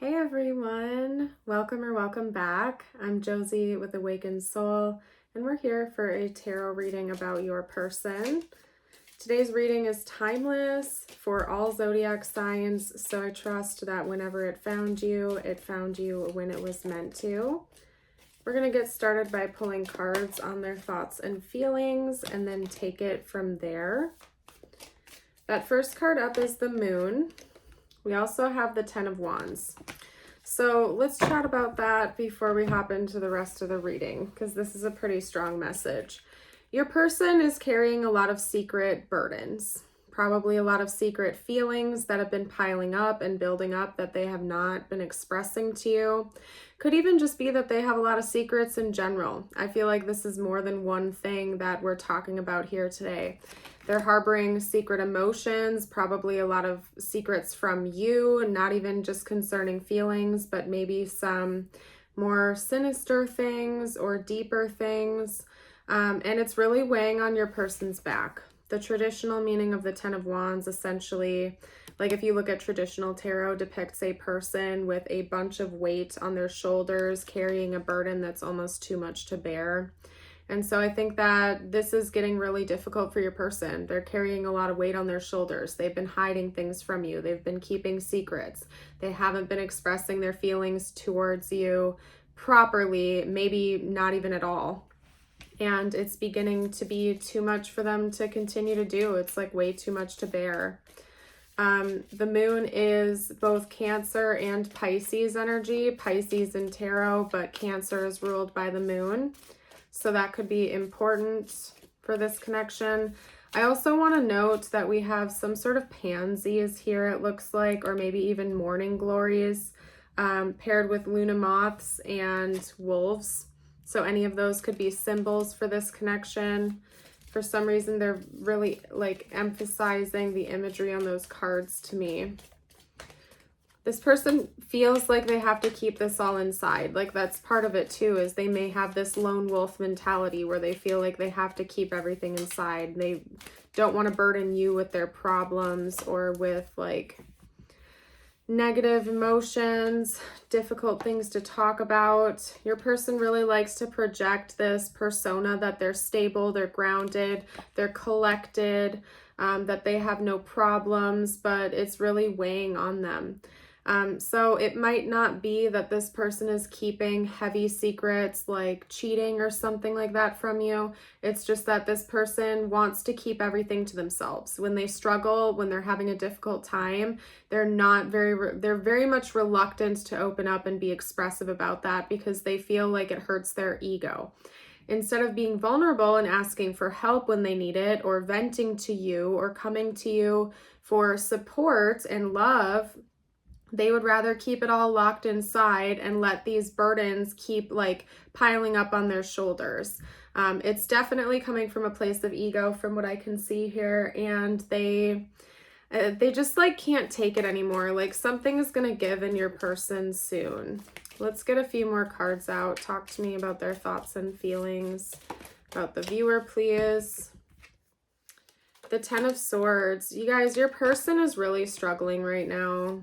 Hey everyone, welcome or welcome back. I'm Josie with Awakened Soul, and we're here for a tarot reading about your person. Today's reading is timeless for all zodiac signs, so I trust that whenever it found you when it was meant to. We're going to get started by pulling cards on their thoughts and feelings and then take it from there. That first card up is the Moon. We also have the Ten of Wands. So let's chat about that before we hop into the rest of the reading, because this is a pretty strong message. Your person is carrying a lot of secret burdens, probably a lot of secret feelings that have been piling up and building up that they have not been expressing to you. Could even just be that they have a lot of secrets in general. I feel like this is more than one thing that we're talking about here today. They're harboring secret emotions, probably a lot of secrets from you, not even just concerning feelings, but maybe some more sinister things or deeper things. And it's really weighing on your person's back. The traditional meaning of the Ten of Wands, essentially, like if you look at traditional tarot, depicts a person with a bunch of weight on their shoulders, carrying a burden that's almost too much to bear. And so I think that this is getting really difficult for your person. They're carrying a lot of weight on their shoulders. They've been hiding things from you. They've been keeping secrets. They haven't been expressing their feelings towards you properly, maybe not even at all. And it's beginning to be too much for them to continue to do. It's like way too much to bear. The Moon is both Cancer and Pisces energy. Pisces in tarot, but Cancer is ruled by the Moon. So that could be important for this connection. I also want to note that we have some sort of pansies here, it looks like, or maybe even morning glories, paired with Luna moths and wolves. So any of those could be symbols for this connection. For some reason, they're really like emphasizing the imagery on those cards to me. This person feels like they have to keep this all inside. Like that's part of it too, is they may have this lone wolf mentality where they feel like they have to keep everything inside. They don't want to burden you with their problems or with like negative emotions, difficult things to talk about. Your person really likes to project this persona that they're stable, they're grounded, they're collected, that they have no problems, but it's really weighing on them. So it might not be that this person is keeping heavy secrets like cheating or something like that from you. It's just that this person wants to keep everything to themselves. When they struggle, when they're having a difficult time, they're very much reluctant to open up and be expressive about that because they feel like it hurts their ego. Instead of being vulnerable and asking for help when they need it, or venting to you, or coming to you for support and love, they would rather keep it all locked inside and let these burdens keep like piling up on their shoulders. It's definitely coming from a place of ego from what I can see here, and they just like can't take it anymore. Like something is going to give in your person soon. Let's get a few more cards out. Talk to me about their thoughts and feelings about the viewer, please. The Ten of Swords. You guys, your person is really struggling right now.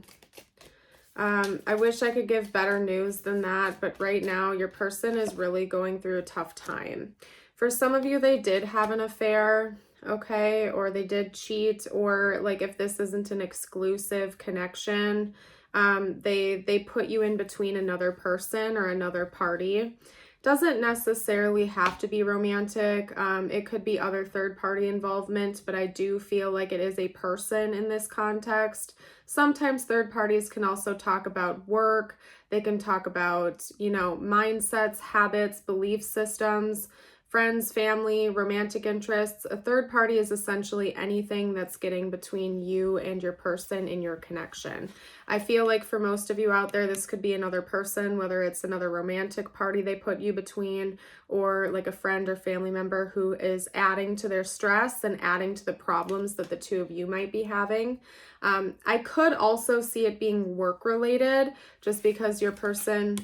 I wish I could give better news than that, but right now your person is really going through a tough time. For some of you, they did have an affair, okay, or they did cheat, or like if this isn't an exclusive connection, they put you in between another person or another party. Doesn't necessarily have to be romantic. It could be other third-party involvement, but I do feel like it is a person in this context. Sometimes third parties can also talk about work. They can talk about, you know, mindsets, habits, belief systems, friends, family, romantic interests. A third party is essentially anything that's getting between you and your person in your connection. I feel like for most of you out there, this could be another person, whether it's another romantic party they put you between, or like a friend or family member who is adding to their stress and adding to the problems that the two of you might be having. I could also see it being work related, just because your person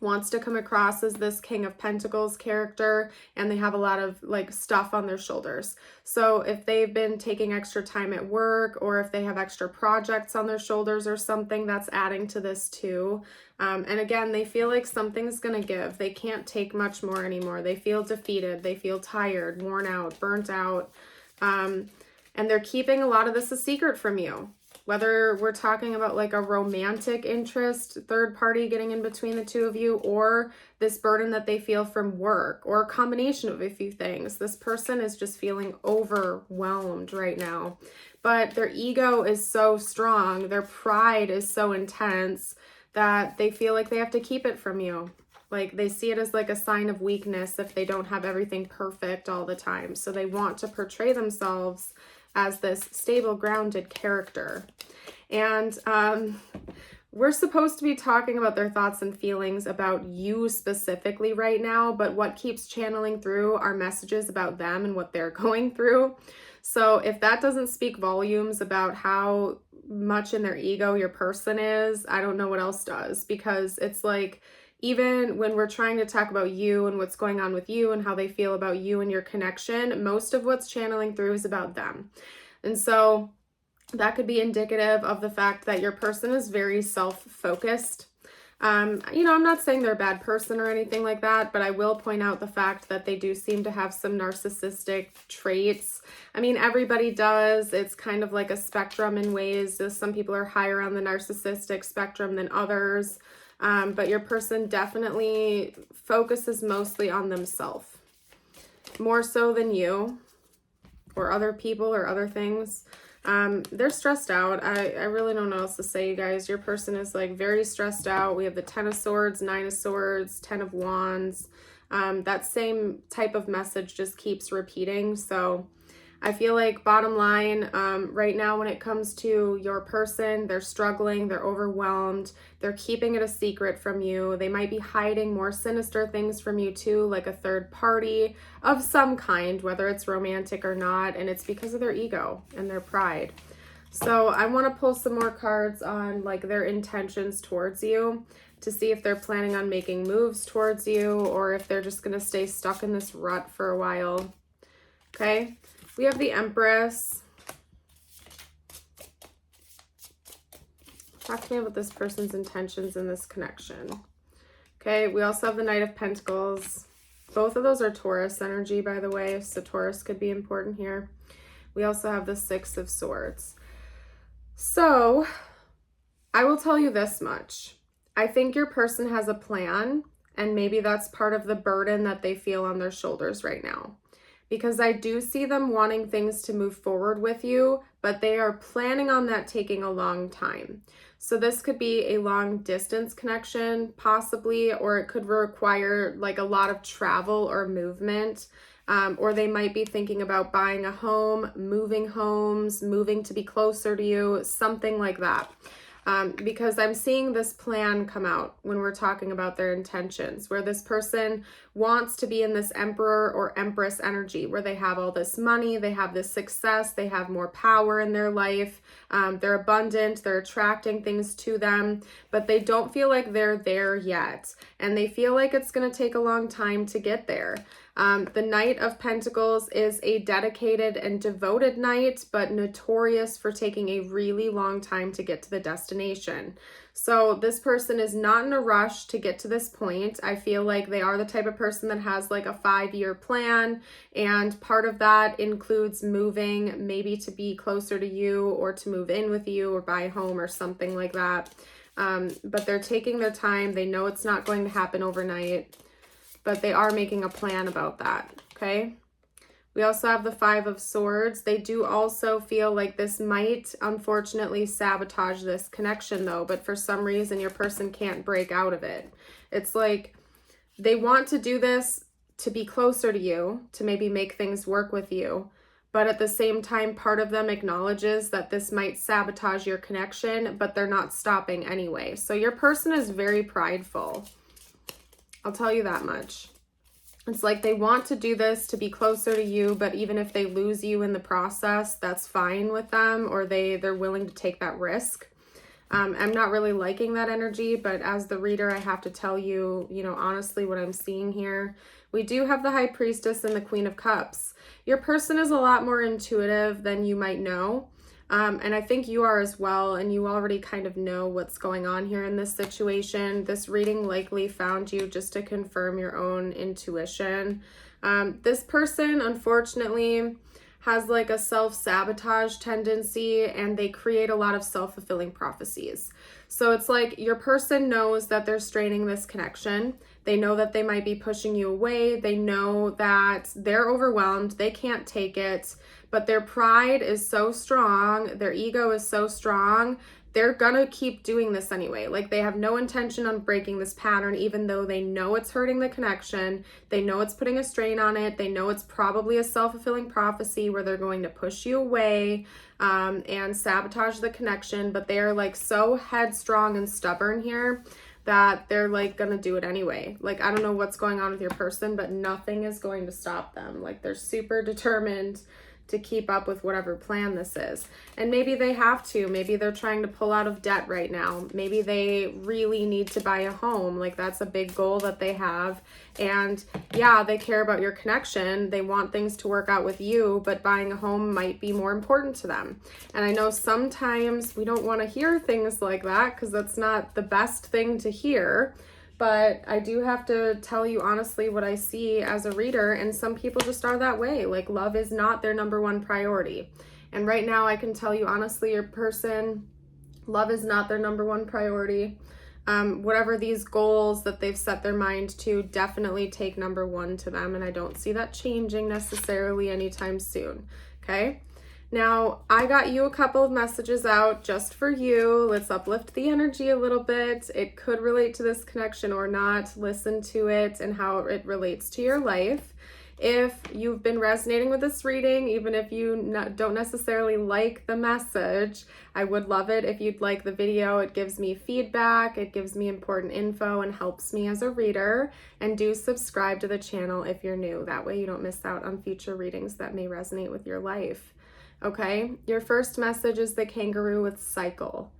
wants to come across as this King of Pentacles character, and they have a lot of like stuff on their shoulders. So if they've been taking extra time at work, or if they have extra projects on their shoulders or something, that's adding to this too. And again, they feel like something's gonna give. They can't take much more anymore. They feel defeated. They feel tired, worn out, burnt out. And they're keeping a lot of this a secret from you. Whether we're talking about like a romantic interest, third party getting in between the two of you, or this burden that they feel from work, or a combination of a few things. This person is just feeling overwhelmed right now. But their ego is so strong, their pride is so intense that they feel like they have to keep it from you. Like they see it as like a sign of weakness if they don't have everything perfect all the time. So they want to portray themselves as this stable, grounded character. And we're supposed to be talking about their thoughts and feelings about you specifically right now, but what keeps channeling through are messages about them and what they're going through. So if that doesn't speak volumes about how much in their ego your person is, I don't know what else does, because it's like, even when we're trying to talk about you and what's going on with you and how they feel about you and your connection, most of what's channeling through is about them. And so that could be indicative of the fact that your person is very self-focused. I'm not saying they're a bad person or anything like that, but I will point out the fact that they do seem to have some narcissistic traits. I mean, everybody does. It's kind of like a spectrum in ways. Some people are higher on the narcissistic spectrum than others. But your person definitely focuses mostly on themselves, more so than you or other people or other things. They're stressed out. I really don't know what else to say, you guys. Your person is like very stressed out. We have the 10 of Swords, 9 of Swords, 10 of Wands. That same type of message just keeps repeating. So I feel like bottom line, right now when it comes to your person, they're struggling, they're overwhelmed, they're keeping it a secret from you. They might be hiding more sinister things from you too, like a third party of some kind, whether it's romantic or not, and it's because of their ego and their pride. So I want to pull some more cards on like their intentions towards you to see if they're planning on making moves towards you, or if they're just going to stay stuck in this rut for a while. Okay. We have the Empress. Talk to me about this person's intentions in this connection. Okay, we also have the Knight of Pentacles. Both of those are Taurus energy, by the way, so Taurus could be important here. We also have the 6 of Swords. So, I will tell you this much. I think your person has a plan, and maybe that's part of the burden that they feel on their shoulders right now. Because I do see them wanting things to move forward with you, but they are planning on that taking a long time. So this could be a long distance connection, possibly, or it could require like a lot of travel or movement. Or they might be thinking about buying a home, moving homes, moving to be closer to you, something like that. Because I'm seeing this plan come out when we're talking about their intentions, where this person wants to be in this Emperor or Empress energy, where they have all this money, they have this success, they have more power in their life, they're abundant, they're attracting things to them, but they don't feel like they're there yet, and they feel like it's going to take a long time to get there. The Knight of Pentacles is a dedicated and devoted knight, but notorious for taking a really long time to get to the destination. So this person is not in a rush to get to this point. I feel like they are the type of person that has like a 5-year plan, and part of that includes moving, maybe to be closer to you, or to move in with you, or buy a home or something like that. But they're taking their time. They know it's not going to happen overnight, but they are making a plan about that, okay? We also have the 5 of Swords. They do also feel like this might, unfortunately, sabotage this connection, though, but for some reason, your person can't break out of it. It's like they want to do this to be closer to you, to maybe make things work with you, but at the same time, part of them acknowledges that this might sabotage your connection, but they're not stopping anyway. So your person is very prideful. I'll tell you that much. It's like they want to do this to be closer to you, but even if they lose you in the process, that's fine with them, or they're willing to take that risk. I'm not really liking that energy, but as the reader, I have to tell you, honestly what I'm seeing here. We do have the High Priestess and the Queen of Cups. Your person is a lot more intuitive than you might know. And I think you are as well, and you already kind of know what's going on here in this situation. This reading likely found you just to confirm your own intuition. This person, unfortunately, has like a self-sabotage tendency, and they create a lot of self-fulfilling prophecies. So it's like your person knows that they're straining this connection. They know that they might be pushing you away. They know that they're overwhelmed. They can't take it, but their pride is so strong. Their ego is so strong. They're gonna keep doing this anyway. Like, they have no intention on breaking this pattern, even though they know it's hurting the connection. They know it's putting a strain on it. They know it's probably a self-fulfilling prophecy where they're going to push you away and sabotage the connection. But they are like so headstrong and stubborn here that they're like gonna do it anyway. Like, I don't know what's going on with your person, but nothing is going to stop them. Like, they're super determined to keep up with whatever plan this is. And maybe they have to. Maybe they're trying to pull out of debt right now. Maybe they really need to buy a home. Like, that's a big goal that they have. And yeah, they care about your connection. They want things to work out with you, but buying a home might be more important to them. And I know sometimes we don't want to hear things like that because that's not the best thing to hear. But I do have to tell you honestly what I see as a reader, and some people just are that way. Like, love is not their number one priority. And right now I can tell you honestly, your person, love is not their number one priority. Whatever these goals that they've set their mind to definitely take number one to them, and I don't see that changing necessarily anytime soon, okay? Now, I got you a couple of messages out just for you. Let's uplift the energy a little bit. It could relate to this connection or not. Listen to it and how it relates to your life. If you've been resonating with this reading, even if you don't necessarily like the message, I would love it if you'd like the video. It gives me feedback, it gives me important info, and helps me as a reader. And do subscribe to the channel if you're new. That way you don't miss out on future readings that may resonate with your life. Okay, your first message is the kangaroo with cycle.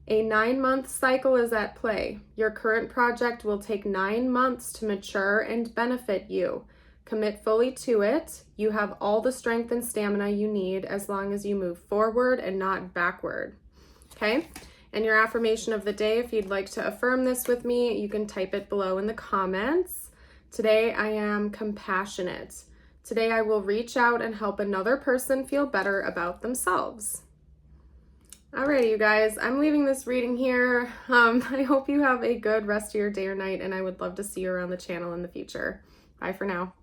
A 9-month cycle is at play. Your current project will take 9 months to mature and benefit you. Commit fully to it. You have all the strength and stamina you need as long as you move forward and not backward. Okay, and your affirmation of the day, if you'd like to affirm this with me, you can type it below in the comments. Today, I am compassionate. Today, I will reach out and help another person feel better about themselves. Alrighty, you guys, I'm leaving this reading here. I hope you have a good rest of your day or night, and I would love to see you around the channel in the future. Bye for now.